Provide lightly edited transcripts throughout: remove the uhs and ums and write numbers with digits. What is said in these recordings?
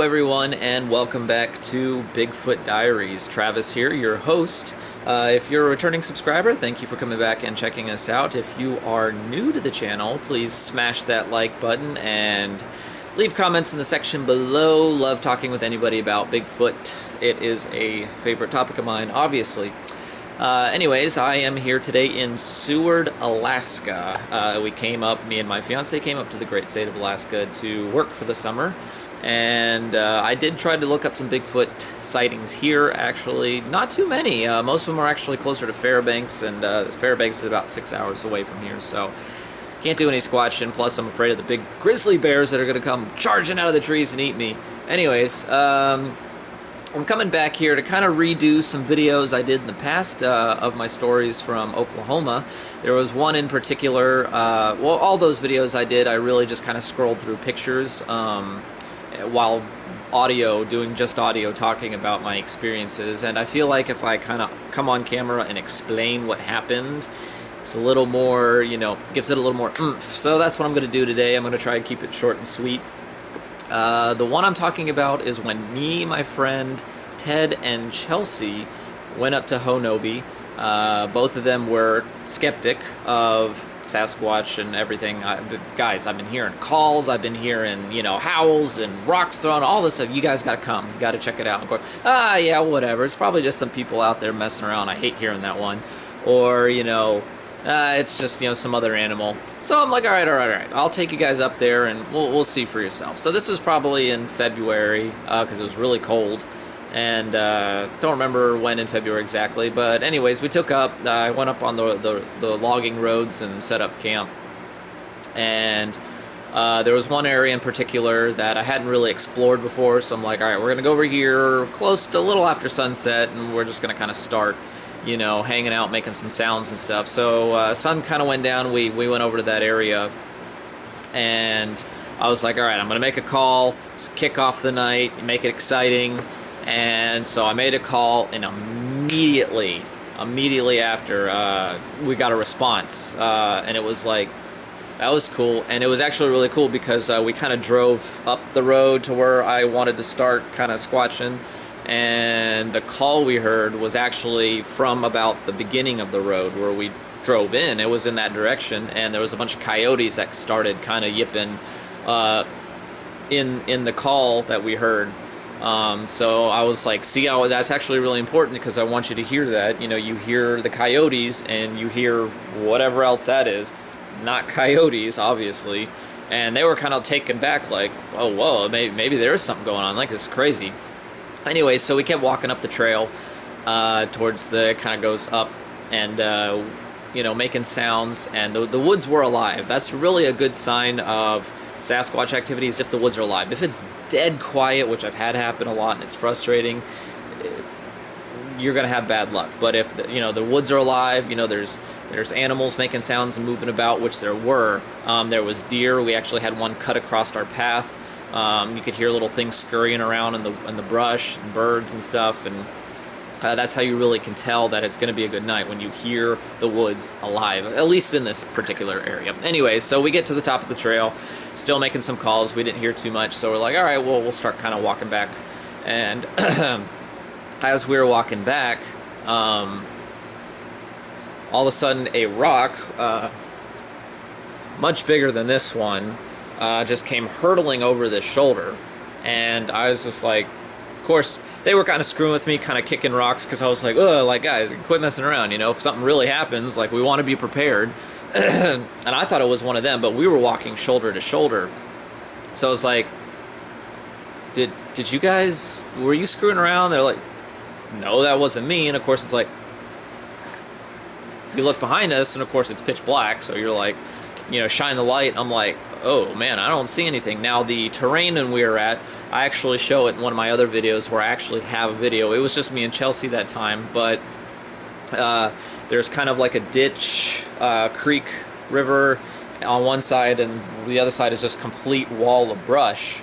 everyone, and welcome back to Bigfoot Diaries. Travis here, your host. If you're a returning subscriber, thank you for coming back and checking us out. If you are new to the channel, please smash that like button and leave comments in the section below. Love talking with anybody about Bigfoot. It is a favorite topic of mine, obviously. Anyways, I am here today in Seward, Alaska. Me and my fiance came up to the great state of Alaska to work for the summer. And I did try to look up some Bigfoot sightings here, actually. Not too many. Most of them are actually closer to Fairbanks, and Fairbanks is about 6 hours away from here, so can't do any squatching. Plus, I'm afraid of the big grizzly bears that are going to come charging out of the trees and eat me. Anyways, I'm coming back here to kind of redo some videos I did in the past of my stories from Oklahoma. There was one in particular, well, all those videos I did, I really just kind of scrolled through pictures while doing just audio, talking about my experiences. And I feel like if I kind of come on camera and explain what happened, it's a little more, gives it a little more oomph. So that's what I'm going to do today. I'm going to try and keep it short and sweet. The one I'm talking about is when me, my friend Ted, and Chelsea went up to Honobi. Both of them were skeptic of Sasquatch and everything. Guys, I've been hearing calls, I've been hearing, howls and rocks thrown, all this stuff. You guys gotta come, you gotta check it out. Of course, yeah, whatever. It's probably just some people out there messing around. I hate hearing that one. Or, it's just, some other animal. So I'm like, all right. I'll take you guys up there and we'll see for yourself. So this was probably in February, because it was really cold. And don't remember when in February exactly. But anyways, we took up, I went up on the logging roads and set up camp. And there was one area in particular that I hadn't really explored before. So I'm like, all right, we're going to go over here close to a little after sunset. And we're just going to kind of start hanging out, making some sounds and stuff. So sun kind of went down, we went over to that area, and I was like, alright, I'm going to make a call to kick off the night, make it exciting. And so I made a call, and immediately after, we got a response, and it was like, that was cool. And it was actually really cool because we kind of drove up the road to where I wanted to start kind of squatching. And the call we heard was actually from about the beginning of the road where we drove in. It was in that direction, and there was a bunch of coyotes that started kind of yipping in the call that we heard. So I was like, see how that's actually really important, because I want you to hear that. You hear the coyotes and you hear whatever else that is. Not coyotes, obviously. And they were kind of taken back, like, oh, whoa, maybe there's something going on. Like, this is crazy. Anyway, so we kept walking up the trail towards it kind of goes up, and making sounds, and the woods were alive. That's really a good sign of Sasquatch activities, if the woods are alive. If it's dead quiet, which I've had happen a lot and it's frustrating, you're gonna have bad luck. But if the woods are alive, there's animals making sounds and moving about, which there were. There was deer. We actually had one cut across our path. You could hear little things scurrying around in the brush, and birds and stuff, and that's how you really can tell that it's going to be a good night, when you hear the woods alive, at least in this particular area. Anyway, so we get to the top of the trail, still making some calls. We didn't hear too much, so we're like, all right, well, we'll start kind of walking back. And as we were walking back, all of a sudden a rock, much bigger than this one, just came hurtling over the shoulder. And I was just like, of course, they were kind of screwing with me, kind of kicking rocks, because I was like, oh, like, guys, quit messing around, if something really happens, like, we want to be prepared. And I thought it was one of them, but we were walking shoulder to shoulder. So I was like, did you guys, were you screwing around? They're like, no, that wasn't me. And of course, it's like, you look behind us, and of course, it's pitch black, so you're like, shine the light. I'm like, oh man, I don't see anything. Now the terrain we were at, I actually show it in one of my other videos where I actually have a video. It was just me and Chelsea that time, but there's kind of like a ditch, creek, river on one side, and the other side is just complete wall of brush.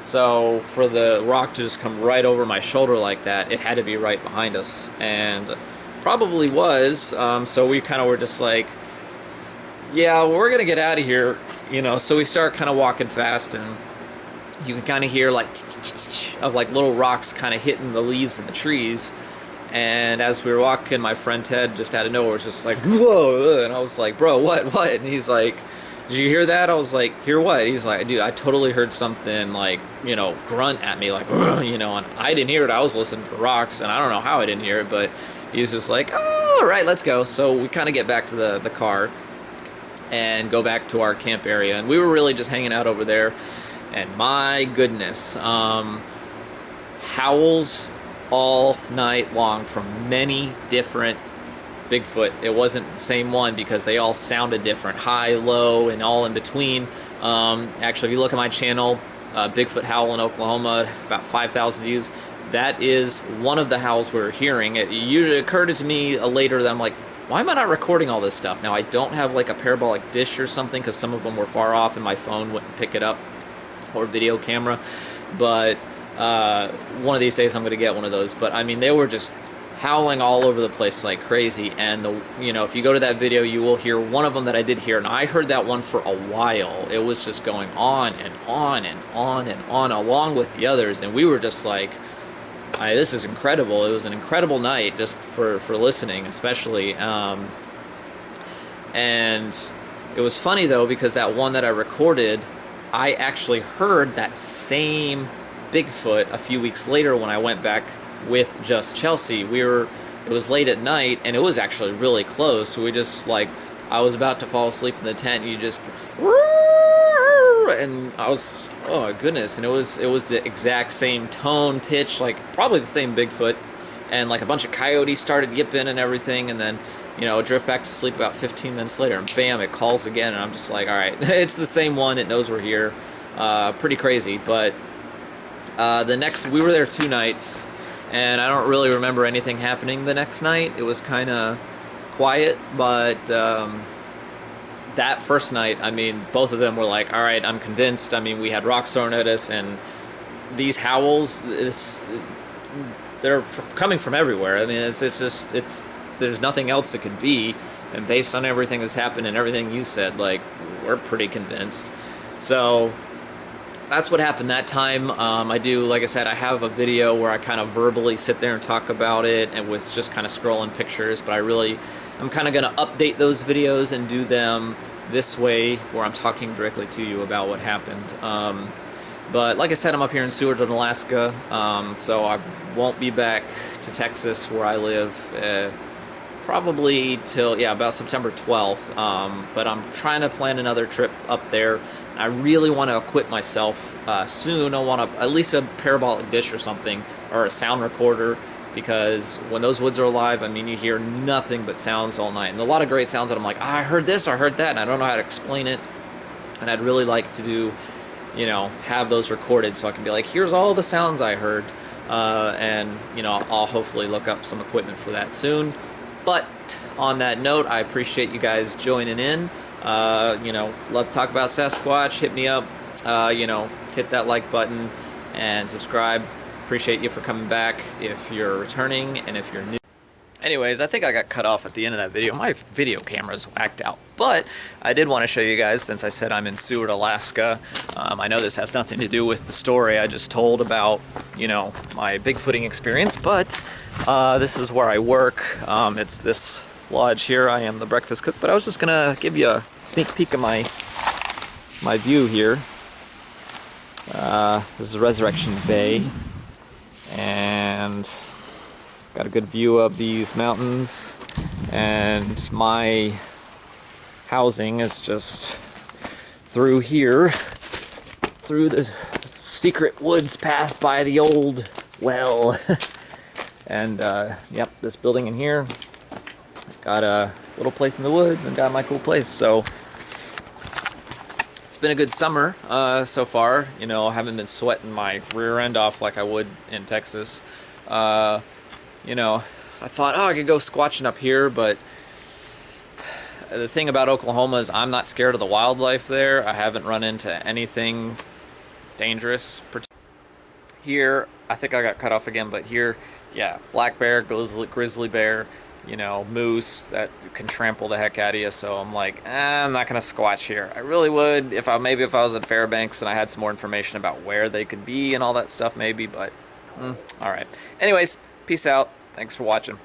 So for the rock to just come right over my shoulder like that, it had to be right behind us, and probably was. So we kind of were just like, yeah, we're gonna get out of here, so we start kind of walking fast, and you can kind of hear like of like little rocks kind of hitting the leaves in the trees. And as we were walking, my friend Ted just out of nowhere was just like, whoa, and I was like, bro, what? And he's like, did you hear that? I was like, hear what? He's like, dude, I totally heard something like, you know, grunt at me, like, you know, and I didn't hear it. I was listening for rocks, and I don't know how I didn't hear it, but he was just like, oh, all right, let's go. So we kind of get back to the car and go back to our camp area, and we were really just hanging out over there. And my goodness, howls all night long from many different Bigfoot. It wasn't the same one because they all sounded different, high, low, and all in between. Actually, if you look at my channel, Bigfoot Howl in Oklahoma, about 5,000 views. That is one of the howls we were hearing. It usually occurred to me later that I'm like, why am I not recording all this stuff? Now, I don't have like a parabolic dish or something because some of them were far off and my phone wouldn't pick it up, or video camera, but one of these days I'm going to get one of those. But I mean, they were just howling all over the place like crazy, and you know, if you go to that video, you will hear one of them that I did hear, and I heard that one for a while. It was just going on and on and on and on along with the others, and we were just like, this is incredible. It was an incredible night just for listening, especially. And it was funny though, because that one that I recorded, I actually heard that same Bigfoot a few weeks later when I went back with just Chelsea. It was late at night, and it was actually really close. So we just like, I was about to fall asleep in the tent, and you just, and I was, oh my goodness, and it was the exact same tone, pitch, like probably the same Bigfoot, and like a bunch of coyotes started yipping and everything, and then, you know, drift back to sleep about 15 minutes later, and bam, it calls again, and I'm just like, all right, it's the same one, it knows we're here. Pretty crazy. But we were there 2 nights, and I don't really remember anything happening the next night. It was kind of quiet, but that first night, I mean, both of them were like, all right, I'm convinced. I mean, we had rocks thrown at us, and these howls, they're coming from everywhere. I mean, it's just, there's nothing else it could be, and based on everything that's happened and everything you said, like, we're pretty convinced. So that's what happened that time. I do, like I said, I have a video where I kind of verbally sit there and talk about it, and with just kind of scrolling pictures, but I'm kind of going to update those videos and do them this way, where I'm talking directly to you about what happened. But like I said, I'm up here in Sewardton, Alaska, so I won't be back to Texas where I live probably till, yeah, about September 12th. But I'm trying to plan another trip up there. I really want to equip myself soon. I want at least a parabolic dish or something, or a sound recorder, because when those woods are alive, I mean, you hear nothing but sounds all night, and a lot of great sounds that I'm like, I heard this, I heard that, and I don't know how to explain it. And I'd really like to do, you know, have those recorded so I can be like, here's all the sounds I heard. And, you know, I'll hopefully look up some equipment for that soon. But on that note, I appreciate you guys joining in. You know, love to talk about Sasquatch. Hit me up. You know, hit that like button and subscribe. Appreciate you for coming back if you're returning, and if you're new. Anyways, I think I got cut off at the end of that video. My video camera's whacked out, but I did want to show you guys, since I said I'm in Seward, Alaska. I know this has nothing to do with the story I just told about, you know, my Bigfooting experience, but this is where I work. It's this lodge here. I am the breakfast cook, but I was just gonna give you a sneak peek of my view here. This is Resurrection Bay, and got a good view of these mountains, and my housing is just through here, through the secret woods path by the old well. And yep, this building in here, got a little place in the woods and got my cool place. So it's been a good summer so far. You know, I haven't been sweating my rear end off like I would in Texas. You know, I thought, oh, I could go squatching up here, but the thing about Oklahoma is I'm not scared of the wildlife there. I haven't run into anything dangerous. Here, I think I got cut off again, but here, yeah, black bear, grizzly bear, you know, moose that can trample the heck out of you. So I'm like, I'm not gonna squatch here. I really would if I was at Fairbanks and I had some more information about where they could be and all that stuff, maybe. But all right. Anyways, peace out. Thanks for watching.